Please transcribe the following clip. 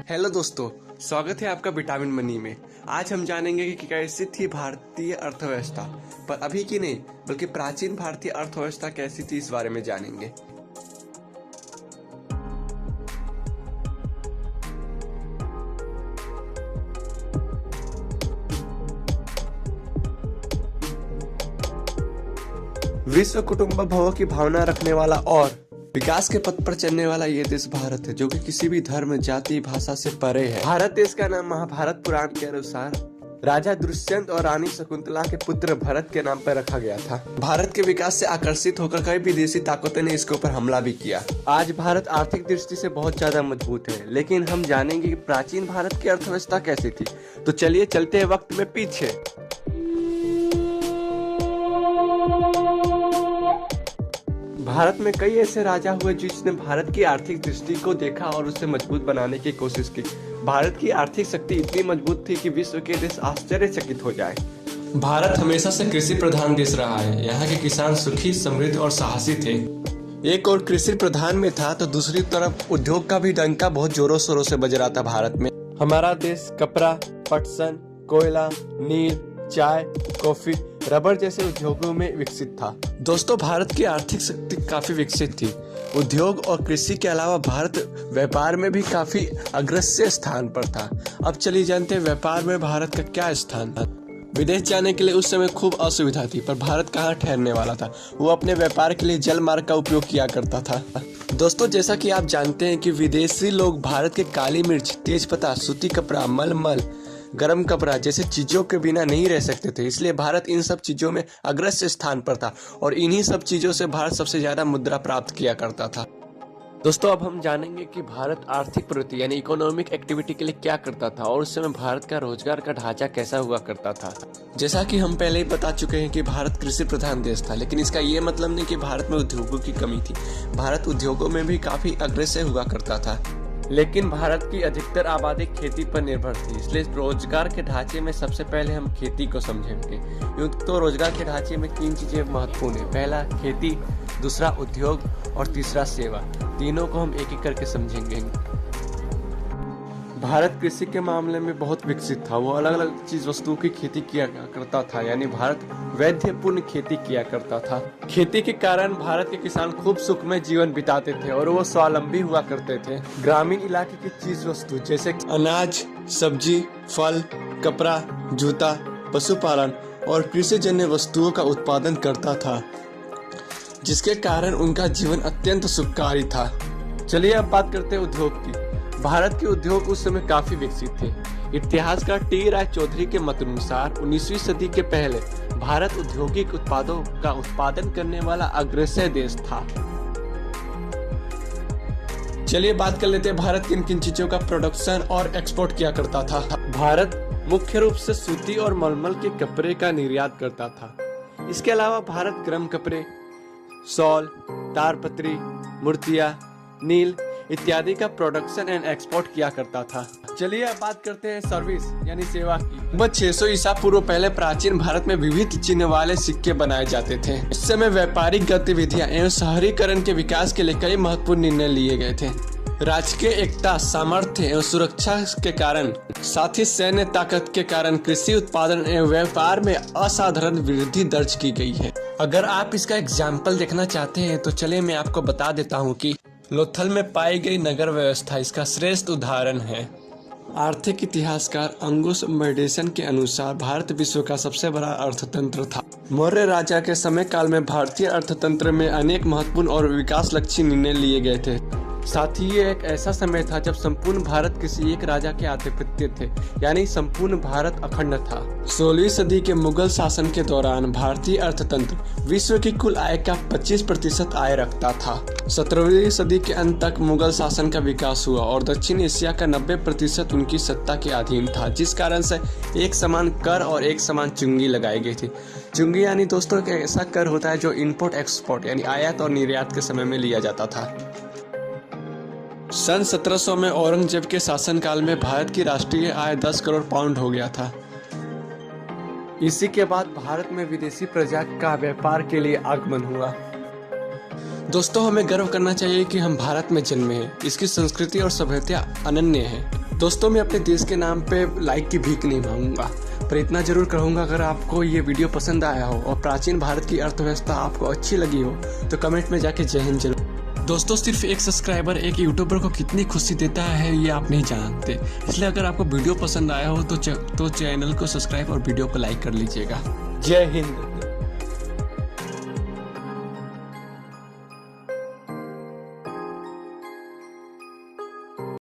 Hello दोस्तों, स्वागत है आपका विटामिन मनी में। आज हम जानेंगे कि कैसी थी भारतीय अर्थव्यवस्था, पर अभी की नहीं बल्कि प्राचीन भारतीय अर्थव्यवस्था कैसी थी, इस बारे में जानेंगे। विश्व कुटुंब भव की भावना रखने वाला और विकास के पथ पर चलने वाला ये देश भारत है, जो कि किसी भी धर्म, जाति, भाषा से परे है। भारत देश का नाम महाभारत पुराण के अनुसार राजा दुष्यंत और रानी शकुंतला के पुत्र भरत के नाम पर रखा गया था। भारत के विकास से आकर्षित होकर कई विदेशी ताकतों ने इसके ऊपर हमला भी किया। आज भारत आर्थिक दृष्टि से बहुत ज्यादा मजबूत है, लेकिन हम जानेंगे कि प्राचीन भारत की अर्थव्यवस्था कैसी थी। तो चलिए चलते हैं वक्त में पीछे। भारत में कई ऐसे राजा हुए जिसने भारत की आर्थिक दृष्टि को देखा और उसे मजबूत बनाने की कोशिश की। भारत की आर्थिक शक्ति इतनी मजबूत थी कि विश्व के देश आश्चर्यचकित हो जाए। भारत हमेशा से कृषि प्रधान देश रहा है। यहाँ के किसान सुखी, समृद्ध और साहसी थे। एक और कृषि प्रधान में था तो दूसरी तरफ उद्योग का भी डंका बहुत जोरों शोरों से बज रहा था। भारत में हमारा देश कपड़ा, पटसन, कोयला, नील, चाय, कॉफी, रबर जैसे उद्योगों में विकसित था। दोस्तों, भारत की आर्थिक शक्ति काफी विकसित थी। उद्योग और कृषि के अलावा भारत व्यापार में भी काफी अग्रसर स्थान पर था। अब चलिए जानते हैं व्यापार में भारत का क्या स्थान था। विदेश जाने के लिए उस समय खूब असुविधा थी, पर भारत कहाँ ठहरने वाला था। वो अपने व्यापार के लिए जल मार्ग का उपयोग किया करता था। दोस्तों, जैसा कि आप जानते हैं कि विदेशी लोग भारत के काली मिर्च, तेजपत्ता, सूती कपड़ा, मलमल, गरम कपड़ा जैसे चीजों के बिना नहीं रह सकते थे। इसलिए भारत इन सब चीजों में अग्रसर स्थान पर था और इन्हीं सब चीजों से भारत सबसे ज्यादा मुद्रा प्राप्त किया करता था। दोस्तों, अब हम जानेंगे कि भारत आर्थिक प्रवृत्ति यानी इकोनॉमिक एक्टिविटी के लिए क्या करता था और उस समय भारत का रोजगार का ढांचा कैसा हुआ करता था। जैसा कि हम पहले ही बता चुके हैं कि भारत कृषि प्रधान देश था, लेकिन इसका ये मतलब नहीं कि भारत में उद्योगों की कमी थी। भारत उद्योगों में भी काफी अग्रसर हुआ करता था, लेकिन भारत की अधिकतर आबादी खेती पर निर्भर थी। इसलिए रोजगार के ढांचे में सबसे पहले हम खेती को समझेंगे। यूं तो रोजगार के ढांचे में 3 चीजें महत्वपूर्ण है। पहला खेती, दूसरा उद्योग और तीसरा सेवा। तीनों को हम एक एक करके समझेंगे। भारत कृषि के मामले में बहुत विकसित था। वो अलग अलग चीज वस्तुओं की खेती किया करता था, यानी भारत वैविध्यपूर्ण खेती किया करता था। खेती के कारण भारत के किसान खूब सुखमय जीवन बिताते थे और वो स्वावलंबी हुआ करते थे। ग्रामीण इलाके की चीज वस्तु जैसे अनाज, सब्जी, फल, कपड़ा, जूता, पशुपालन और कृषि जन्य वस्तुओं का उत्पादन करता था, जिसके कारण उनका जीवन अत्यंत सुखकारी था। चलिए अब बात करते हैं उद्योग की। भारत के उद्योग उस समय काफी विकसित थे। इतिहासकार टी राय चौधरी के मत अनुसार 19वीं सदी के पहले भारत औद्योगिक उत्पादों का उत्पादन करने वाला अग्रसर देश था। चलिए बात कर लेते हैं भारत किन किन चीजों का प्रोडक्शन और एक्सपोर्ट किया करता था। भारत मुख्य रूप से सूती और मलमल के कपड़े का निर्यात करता था। इसके अलावा भारत गर्म कपड़े, शॉल, तारपत्री, मूर्तियां, नील इत्यादि का प्रोडक्शन एंड एक्सपोर्ट किया करता था। चलिए अब बात करते हैं सर्विस यानी सेवा की। लगभग 600 ईसा पूर्व पहले प्राचीन भारत में विविध चिन्ह वाले सिक्के बनाए जाते थे। इस समय व्यापारिक गतिविधियां एवं शहरीकरण के विकास के लिए कई महत्वपूर्ण निर्णय लिए गए थे। राजकीय एकता, सामर्थ्य एवं सुरक्षा के कारण, साथ ही सैन्य ताकत के कारण कृषि उत्पादन एवं व्यापार में असाधारण वृद्धि दर्ज की गई है। अगर आप इसका एग्जाम्पल देखना चाहते हैं तो चलिए मैं आपको बता देता हूँ कि लोथल में पाई गई नगर व्यवस्था इसका श्रेष्ठ उदाहरण है। आर्थिक इतिहासकार अंगुस मेडिसन के अनुसार भारत विश्व का सबसे बड़ा अर्थतंत्र था। मौर्य राजा के समय काल में भारतीय अर्थतंत्र में अनेक महत्वपूर्ण और विकास लक्षी निर्णय लिए गए थे। साथ ही ये एक ऐसा समय था जब संपूर्ण भारत किसी एक राजा के आधिपत्य थे, यानी संपूर्ण भारत अखंड था। 16वीं सदी के मुगल शासन के दौरान भारतीय अर्थतंत्र विश्व की कुल आय का 25% आय रखता था। 17वीं सदी के अंत तक मुगल शासन का विकास हुआ और दक्षिण एशिया का 90% उनकी सत्ता के अधीन था, जिस कारण से एक समान कर और एक समान चुंगी लगाई गई थी। चुंगी यानी दोस्तों एक ऐसा कर होता है जो इम्पोर्ट एक्सपोर्ट यानी आयात और निर्यात के समय में लिया जाता था। सन 1700 में औरंगजेब के शासनकाल में भारत की राष्ट्रीय आय 10 करोड़ पाउंड हो गया था। इसी के बाद भारत में विदेशी प्रजा का व्यापार के लिए आगमन हुआ। दोस्तों, हमें गर्व करना चाहिए कि हम भारत में जन्मे हैं। इसकी संस्कृति और सभ्यता अनन्य है। दोस्तों, मैं अपने देश के नाम पे लाइक की भीख नहीं मांगूंगा, पर इतना जरूर कहूँगा, अगर आपको ये वीडियो पसंद आया हो और प्राचीन भारत की अर्थव्यवस्था आपको अच्छी लगी हो तो कमेंट में जाके जय हिंद जरूर। दोस्तों, सिर्फ एक सब्सक्राइबर एक यूट्यूबर को कितनी खुशी देता है ये आप नहीं जानते, इसलिए अगर आपको वीडियो पसंद आया हो तो चैनल को सब्सक्राइब और वीडियो को लाइक कर लीजिएगा। जय हिंद।